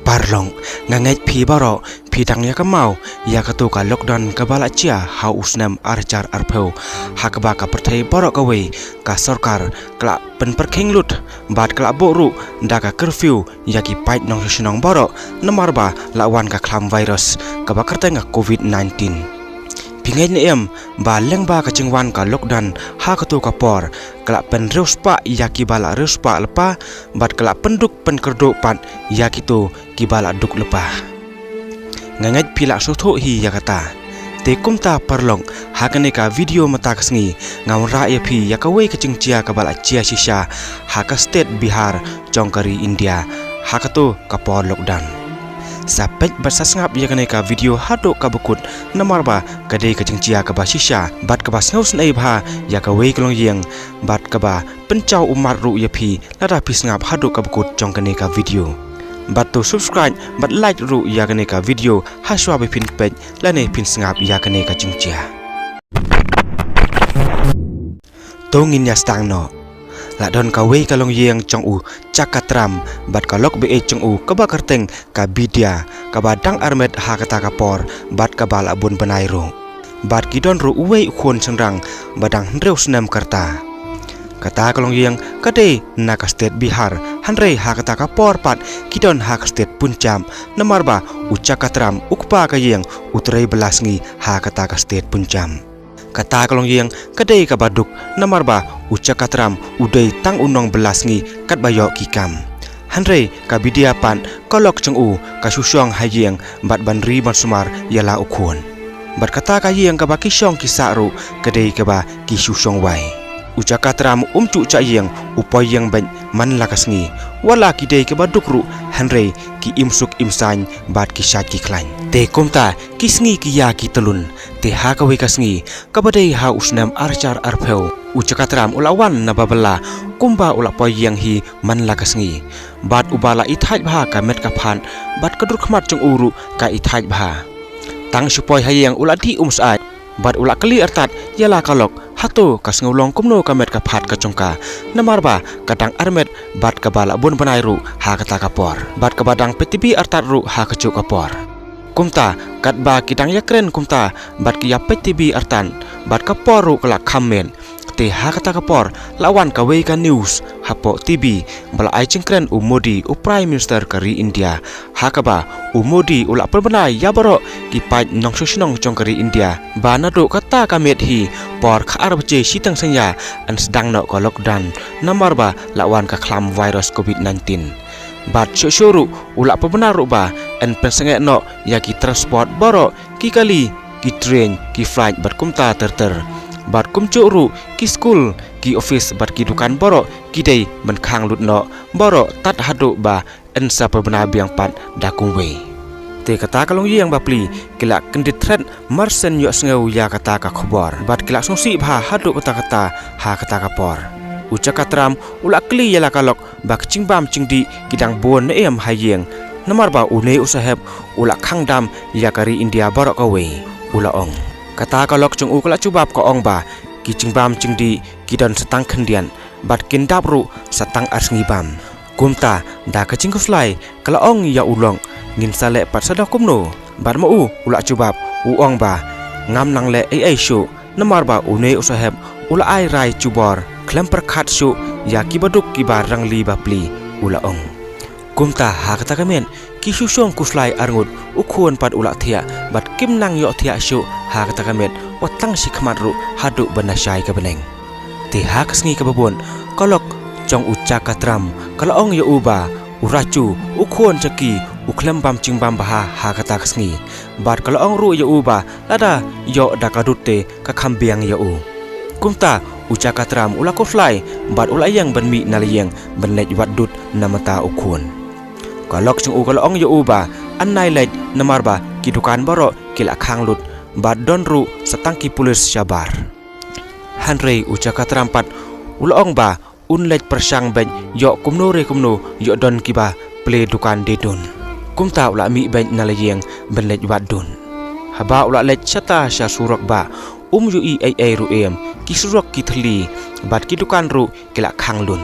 parlong ngangai phi baro phi dangnya ka mau ya ka tu ka lockdown ka bala chia ha usnam archar arpheu hakba ka perthai baro ka we ka sarkar kla pen perkhing lut bat kla boru da ka curfew ya ki pait nong sinong baro namarba lawan ka khlam virus ka ba kerteng covid-19 pingai ni em ba lengba ka chingwan ka lockdown ha ka tu ka por kala pen reuspa yaki bala reuspa lepa bat kala penduk pen kerdo pat yaki tu ki bala duk lepa ngangai pila sotho hi yakata te kumta parlong ha kane ka video mata kasngi ngamra ya phi yakawei ka chingchia ka bala chia shisha ha ka state Bihar chongkari India ha ka tu ka por lockdown sapet bersasngap ya kane ka video hado ka bukut namarba kadai ka chingchia ka basisha bat ka basngaus nai bha ya ka wei klong yeng bat ka ba pencau umar ru ya phi lada pisngap hado ka bukut chong kane ka video bat to subscribe bat like ru ya kane ka video haswa be pin page lane pin sngap ya kane ka chingchia tongin ya stang no la don ka wei ka long yeng chong u chakatram bat ka lok be chong u ka ba kerteng ka bidia ka ba dang armet ha kata ka por bat ka bala bun banai ro bat ki don ru wei khon changrang badang reus nam karta kata ka long yeng ka de na ka state Bihar hanre ha kata ka por pat ki don ha ka state Punjab namarba u chakatram ukpa ka yeng utrei belasngi ha kata ka state Punjab kata kalong yeng kadai ka baduk namarba ucakatram udai tang unong belasngi kat bayo kikam hanre ka bidia pan kolok chengu ka susyong hayeng bat banri ban sumar yala ukhon bat kata ka yeng ka ba kisong kisaru kadai ka ba ki susyong wai ucakatram umcu cha yeng upoy yeng ban man lakasngi wala kidai ka baduk ru hanre ki imsuk imsan bat kisat ki klan te komta kisngi ki ya ki telun te ha ka we kasngi ka badai ha usnam archar arpheu ucakatram ulawan na babala kumba ula poy yang hi man la kasngi bat ubala ithaj bha ka met ka phan bat kadur khmat chung uru ka ithaj bha tang supoy hayang ula di umsai bat ula kali artat yala kalok hato kasngulong kumno ka met ka phat ka chongka namarba kadang armet bat ka bala bun banai ru ha kata ka por bat ka badang petibi artat ru ha ka chu ka por kumta kat ba kitang yakren kumta bat ki yapet tibi artan bat ka poru kala khamen te ha kata ka por lawan ka wei ka news hapo tv bala ai chingkren u Modi u prime minister kari India ha ka ba u Modi ula perbanai ya baro ki pai nong susinong chongkari India ba na do kata ka met hi por kha arbaje sitang sanya an sedang no ka lockdown namar ba lawan ka khlam virus covid-19 bat syuru ula perbenar ba en pensenge no ya ki transport baro ki kali ki train ki flight bat kumta terter bat kumcu ru ki school ki office bat ki dukan baro ki dei ban khang lut no baro tat hadu ba en sa perbena biang pat dakung we te kata kalong yang bapli kila kendit thread marsen yo sneu ya kata ka khobor bat kila songsi bha hadu kata ha kata ka por ucakatram ula kli yala kalok bak cingbam cingdi kidang bon ne em hayeng namarba une usaheb ula khangdam yakari India baro ka we ula ong kata kalok chung ukla cubab ko ong ba ki cingbam cingdi kidan setang kendian bat kindap ru satang arsngi bam kumta da ka cingkuslai kala ong ya ulong ngin sale pat sada kumno bat mau ula cubab u ong ba ngam nang le ai shu namarba une usaheb ula ai rai cubor klem perkhat shu ya ki baduk ki barang li bapli ula ong kumta ha kata kamen ki susyong kuslai arngut ukhon pat ula thia bat kim nang yo thia shu ha kata kamen watang sikmat ru hadu banasai ka beneng te ha kasngi ka babon kolok chong ucakatram kala ong yo uba urachu ukhon chaki uklem bam cingbam baha ha kata kasngi bat kala ong ru yo uba lada yo dakadutte ka khambiang yo u kumta ucakatram ula kuslai bat ula yang banmi nalayeng banlej wadut namata ukhon kalok chung u kala ong yo uba annai lej namarba ki dukan baro kila khang lut bat donru setangki pulis syabar hanrei ucakatram pat ula ong ba unlej persang ben yo kumno yo don kiba ple dukan dedun kumta ula mi ben nalayeng banlej wadun haba ula lej sata sya surok ba yu i ai ru em ki surok ki thli bat ki dukan ru kila khang lun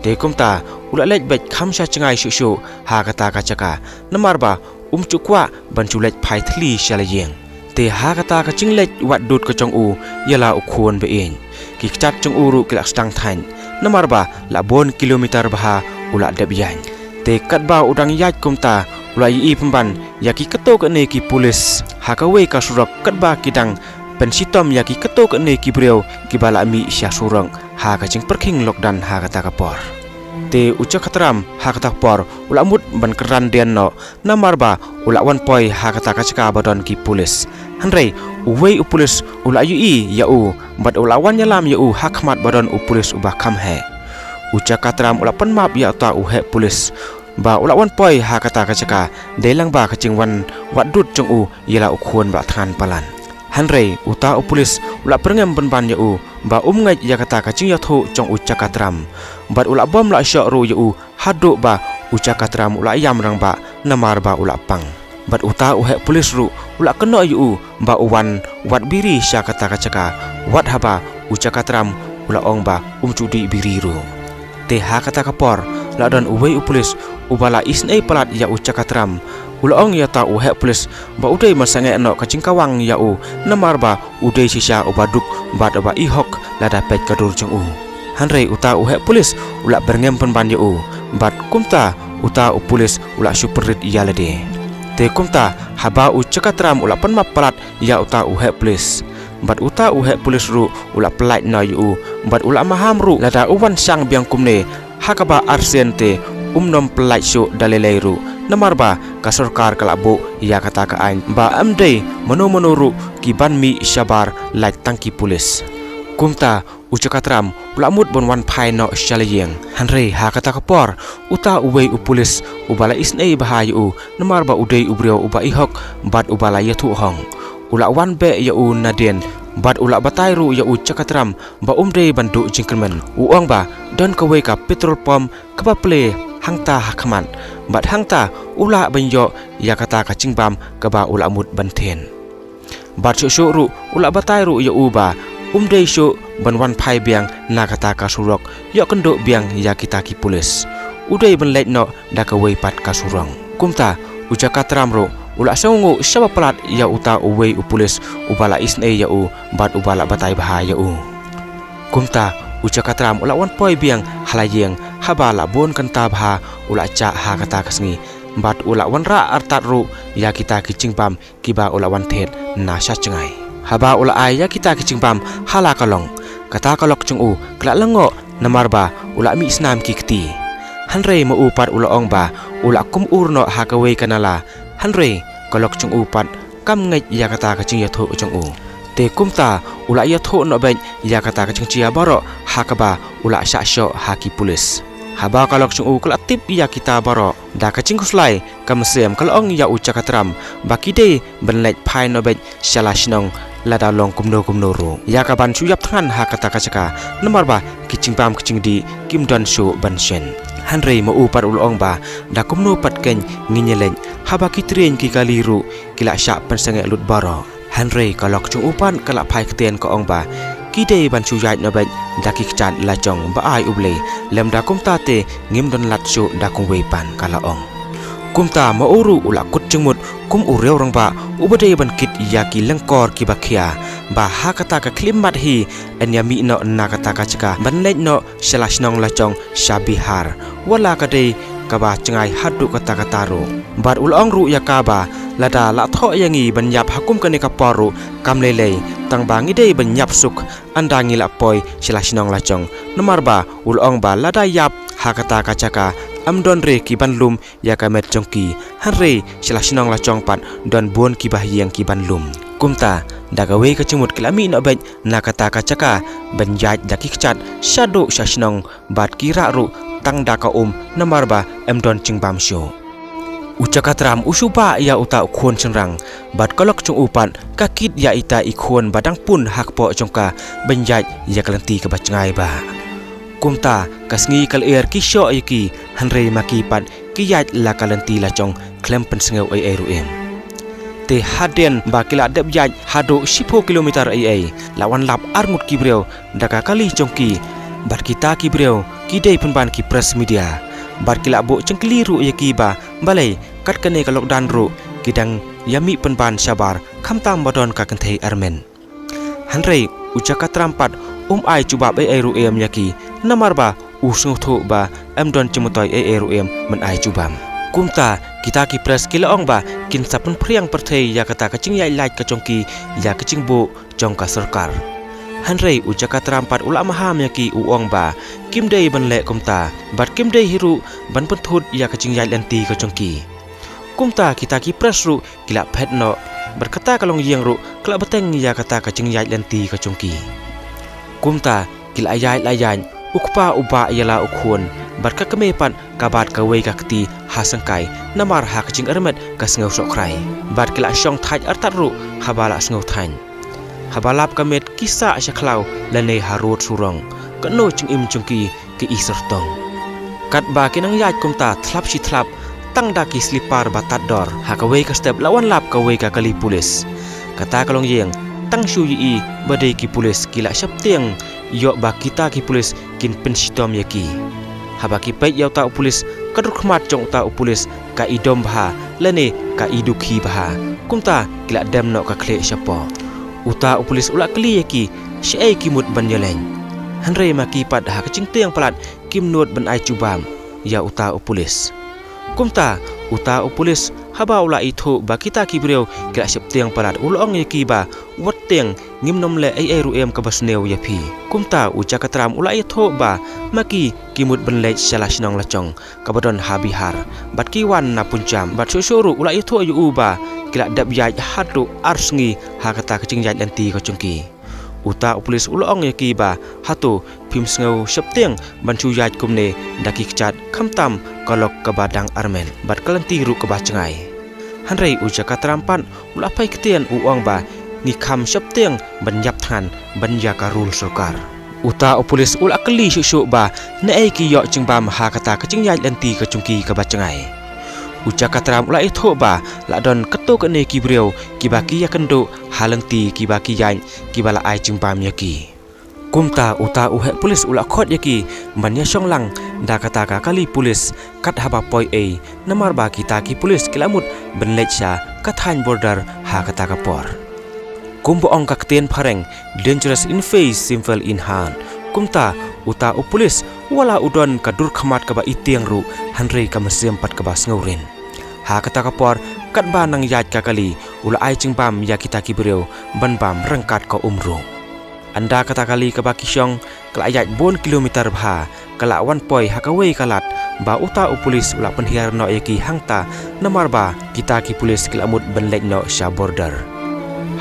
te kumta ula lej bet kham sha chengai shu ha kata ka chaka namar ba chukwa ban chu lej phai thli shalayeng te ha kata ka chinglej wat dut ka chong u yala u khon be en ki chat chong u ru kilak stang thain namar ba la bon kilometer bah ula deb yan te kat ba udang yat kumta ula yi pemban yaki ketok ne ki polis ha ka we ka surak kat ba kidang pensitom yaki ketok ne ki breu ki bala mi sya surang ha ka ching perking lockdown ha kata ka por te uca katram ha kata por ula mut ban keran den no namar ba ula wan poi ha kata ka chaka badon ki polis hanrei uwei u polis ula yu i ya u bat ula wan yalam ya u hakmat badon u polis ubah kam he uca katram ula pan map ya ta u he polis ba ula wan poi ha kata ka chaka delang ba ka ching wan wat dut chung u yela u khon ba than palan hanrei uta u polis ula perngem ban ya u ba ngai ya kata ka ching ya thu chong uca katram bat ula bom la sya ru ya u hadu ba uca katram ula yam rang ba namar ba ula pang bat uta u he polis ru ula keno yu ba uwan wat biri sya kata ka chaka wat haba uca katram ula ong ba cudi biri ru te ha kata ka por la don uwei u polis ubala isnei palat ya uca katram ula ong ya ta u he polis ba udai masange no ka cingkawang ya u namar ba udai sisa ubaduk bat ba ihok la dapet kadur chung u hanrei uta u he polis ula berngem penban ya u bat kumta uta u polis ula superit ya lade te kumta haba u cakatram ula penmap palat ya uta u he polis bat uta u he polis ru ula pelait na yu bat ula maham ru lada uwan sang biang kumne hakaba arsente nom pelait syu dalelai ru namar ba ka sarkar kalabu ya kata ka ain ba amdei mano ru ki ban mi syabar lait tangki polis kumta ucakatram ulamut bon wan phai no shalayeng hanrei ha kata ka por uta uwei u polis ubala isnei bahayu namar ba udei ubreo uba ihok bat ubala yathu hong ula wan be ya u naden bat ula batai ru ya u cakatram ba umdei bandu jingkermen uang ba don ka we ka petrol pump ka ba ple hangta hakman bat hangta ula banyo ya kata ka cingbam ka ba ula mut banten bat syu ru ula batai ru ya u ba umdei syu ban wan phai biang na kata ka surok yo kendo biang ya kita ki polis udai ban leit no da ka wei pat ka surong kumta uca katram ro ula songu syaba pelat ya uta uwei u polis ubala isnei ya u bat ubala batai bahaya u kumta uca katram ula wan poi biang halayeng habala bon kanta bha ula ca ha kata kasngi bat ula wan ra artat ru ya kita ki cingbam kiba ula wan thet na sya cengai haba ula ai ya kita ki cingbam hala kalong kata kalok chung u kla lengo namar ba ula mi snam ki kti hanrei mo upat ula ong ba ula kum urno ha ka wei kanala hanrei kalok chung u pat kam ngai ya kata ka ching ya tho chung u te kumta ula ya tho no ben ya kata ka ching chia baro ha ka ba ula sha sho ha ki polis haba kalok chung u kla tip ya kita baro da ka ching kuslai kam sem kalong ya u cakatram baki de benlek phai no ben shala shnong lada long kumno ru ya ka ban chu yap than ha kata ka chaka namar ba kiching pam kiching di kim don shu ban shen hanrei mo u par ulong ba da kumno pat ken nginyeleng haba kitren ki kaliru kila sya pensange lut baro hanrei kalok chung upan kala phai kten ko ong ba kidei ban chu yai no ben da ki chan la chong ba ai uble lem da kumta te ngim don lat shu da kong wei pan kala ong kumta ma uru ula kut jengmut kum ureu rang ba ubade ban kit yaki lengkor ki bakhia ba ha kata ka klimat hi enya mi no na kata ka chaka ban lej no shalashnong la chong shabihar wala ka de ka ba chengai hadu kata kata ru bar ulong ru yakaba lada la tho yangi ban yap hakum ka ne ka paru kam lele tang bangi de ban yap suk andangi la poi shalashnong la chong namar ba ulong ba lada yap ha kata ka chaka amdon re ki banlum ya kamet jongki hanre selasnong la chongpat don bon ki bahyang ki banlum kumta daga we ka chimut klami no ben na kata ka chaka banjat daki kchat shado shashnong bat kira ru tang daka namar ba amdon chingbam sho ucakatram usupa ya uta khon chengrang bat kolok chung upan kakit ya ita ikhon badang pun hakpo chongka banjat ya kalanti ka bacngai ba kumta kasngi kal air ki sho ki hanrei maki pat ki yat la kalanti la chong klem pensengeu ai ruem te haden ba kila deb yat hado 10 kilometer ai lawan lap armut ki breu daka kali chongki bat kita ki breu ki dei penban ki press media bar kila bo cengkeliru yaki ba balai kat kene kalok dan ru kidang yami penban sabar kamtam badon ka kentei Armen hanrei ucaka trampat ai cuba ai ru em yaki namar ba usung tho ba don cemutoi ai ru em men ai cubam kumta kita ki pres kila ong ba kin sapun priang perthei ya kata kacing yai lai ka chongki ya kacing bo jong ka sarkar hanrei ucaka trampat ula maham yaki uong ba kim dei ban le kumta bat kim dei hiru ban penthut ya kacing yai lanti ka chongki kumta kita ki pres ru kila phet no berkata kalong yeng ru kala beteng ya kata kacing yai lanti ka chongki kumta kila yai layan ukpa uba yala ukhun bar ka kemepan kabat kawei ka kti hasangkai namar ha kacing Armet ka sngau sokrai bar kila syong thaj artat ru habala sngau thain habalap kamet kisa syaklau lane harut surong kano chung im chungki ke isertong kat ba kinang yaj kumta thlap si thlap tang daki slipar batat dor ha kawei ka step lawan lap kawei ka kali pulis kata kalong yeng tang shu yi badai ki pulis kila syap tiang yo ba kita ki pulis kin pensitom yaki haba ki pet yau ta pulis kaduk khmat chong ta pulis ka idom bha lane ka idukhi bha kumta kila dem no ka khle syapo uta pulis ulak kli yaki syai kimut ban yeleng hanrei maki pat ha kacing tiang pelat kim nuot ban ai cubam ya uta pulis kumta uta pulis haba ula itu ba kita ki breu kila syap tiang pelat ulong yaki ba wat tiang ngim nom le ai ru em ka basneu yapi kumta uca katram ula itu ba maki kimut ban le salah sinong lacong kabadon habihar bat ki wan na puncam bat susuru ula itu yu ba kila dap yaj hatu arsngi ha kata kacing yaj anti ka chungki uta pulis ulong yaki ba hatu phim sngau syaptiang banchu yaj kumne daki kcat khamtam kalok kabadang Armen bat kalanti ru ka bacngai hanrei uca katrampan ula pai ketian uang ba ni kham syaptiang ban yap than ban ya karul sarkar uta pulis ula kli syuk ba na ai ki yo chingbam ha kata kacing yaj anti ka chungki ka bacngai uca katram ula itu ba la don keto kene ki breu ki baki ya kendo halenti ki baki yan ki bala ai chingbam yaki kumta uta uhe pulis ula khot yaki banya songlang da kata ka kali pulis kat haba poi ei namar ba kita ki pulis kilamut benlecha kathan border ha kata ka por kumbo ong ka kten phareng dangerous in face simple in hand kumta uta pulis wala udon kadur khamat ka ba itiang ru hanrei ka masem pat ka ba ngaurin ha kata ka por kat ba nang yaj ka kali ula ai chingbam ya kita ki breu ban bam rangkat ka umru anda kata kali ka ba kisyong kala yaj 4 kilometer bha kala wan poi ha ka wei kalat ba uta pulis ula penhiar no yaki hangta namar ba kita ki pulis kilamut ban lek no sha border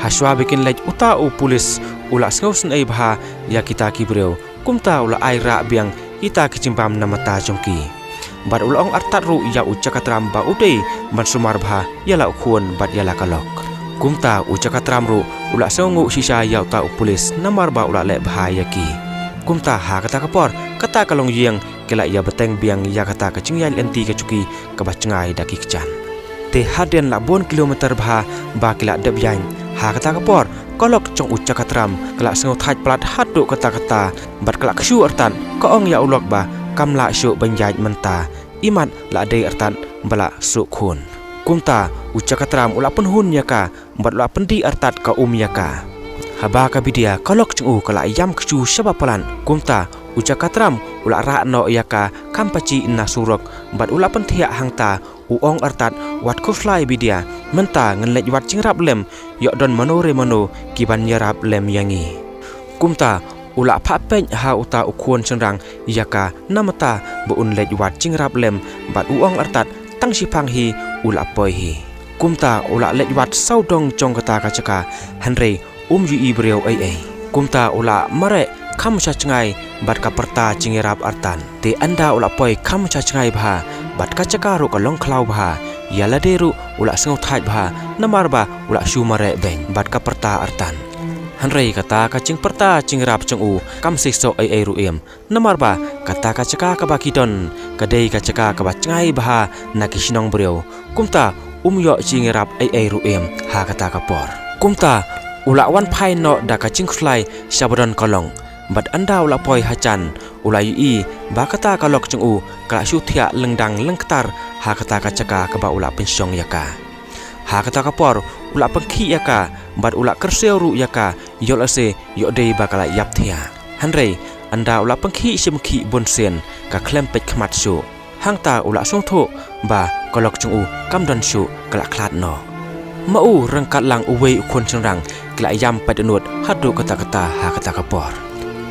haswa bikin lek uta pulis ula snausen ai bha ya kita ki breu kumta ula ai ra biang kita ki chimbam namata chongki bat ulong artat ru ya uca katram ba udei ban sumar bha yala ukhun bat yala kalok kumta uca katram ru ula songu sisa ya uta pulis namar ba ula le bha yaki kumta ha kata kapor kata kalong yeng kela ya beteng biang ya kata kacing yal enti kacuki ka bacngai daki kcan te haden la 4 kilometer bha ba kela dab yan ha kata kapor kolok cong uca katram kela sengo thaj plat hatu kata bat kela ksu artan ko ong ya ulok ba kamla syuk banjaj menta imat la dei artan bala sukhun kumta uca katram ula penhun yaka bat ula pendi artat ka yaka haba ka bidia kolok chung kala yam kcu sabapalan kumta uca katram ula ra no yaka kampaci inna surok bat ula penthia hangta uong artat wat kuslai bidia menta ngenlej wat cingrap lem yok don manore mano kiban yarap lem yangi kumta ula phapeng ha uta ukhon sengrang yaka namata beun lej wat cingrap lem bat uong artat tang sipang hi ula poi hi kumta ula lej wat saudong chong kata kacaka hanrei yu ibreu ai kumta ula mare kham chachngai bat ka perta cingirap artan te anda ula poi kham chachngai bha bat kacaka ru ka long khlau bha yala deru ula sngau thaj bha namar ba ula shu mare beng bat ka perta artan hanrei kata kacing perta cingrap chengu kam sikso ai ru em namar ba kata kacaka ka bakidon kadei kacaka ka bacngai bha nakisinong breu kumta yo cingrap ai ru em ha kata ka por kumta ula wan phai no da kacing khlai sabadon kolong bat andau la poi hacan ulai i ba kata kalok chung u kala syuthia lengdang lengktar ha kata kacaka ka ba ula pensyong yaka ha kata kapor ula pengki yaka bat ula kerseu yaka yol ase yo dei ba kala yap thia hanrei anda ula pengki simki bonsen ka klempet khmat su hangta ula songtho ba kalok chung u kamdan su kala klat no mau rangkat lang uwei ukon sengrang kala yam padenut hadu kata-kata ha kata kapor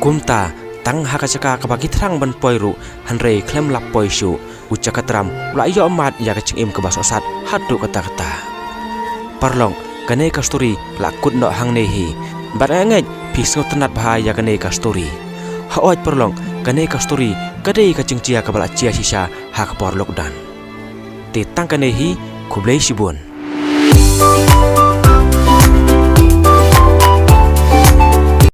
kumta tang hakacaka kabagi terang ban poiru hanrei klem lap poisu ucakatram ula yo amat ya kacing im kebasosat hadu kata-kata parlong kane kasturi lakut no hangnehi baranget pisngo tenat bahaya kane kasturi haot parlong kane kasturi kadai kacing cia kabala cia sisa hak por lokdan te tang kanehi kublei sibun